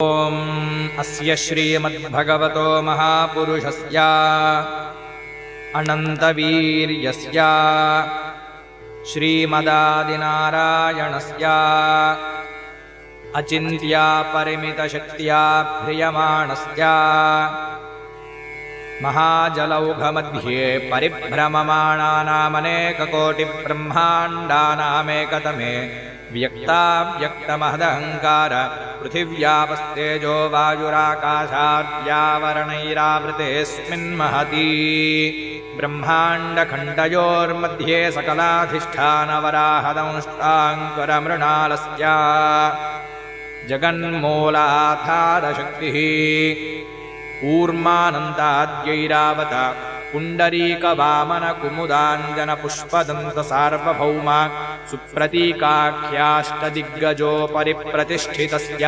ॐ अस्य श्रीमद्भगवतो महापुरुषस्य अनन्तवीर्यस्य श्रीमदादिनारायणस्य अचिन्त्यापरिमितशक्त्या ह्रियमाणस्य महाजलौघमध्ये परिभ्रममाणानामनेककोटिब्रह्माण्डानामेकतमे व्यक्ताव्यक्तमहदहङ्कार पृथिव्यापस्तेजो वायुराकाशाद्यावरणैरावृतेऽस्मिन्महती ब्रह्माण्डखण्डयोर्मध्ये सकलाधिष्ठानवराहदंष्टाङ्कुरमृणालस्य जगन्मूलाधारशक्तिः ऊर्मानन्दाद्यैरावत पुण्डरीकवामनकुमुदाञ्जनपुष्पदन्तसार्वभौम सुप्रतीकाख्याष्टदिग्गजोपरि प्रतिष्ठितस्य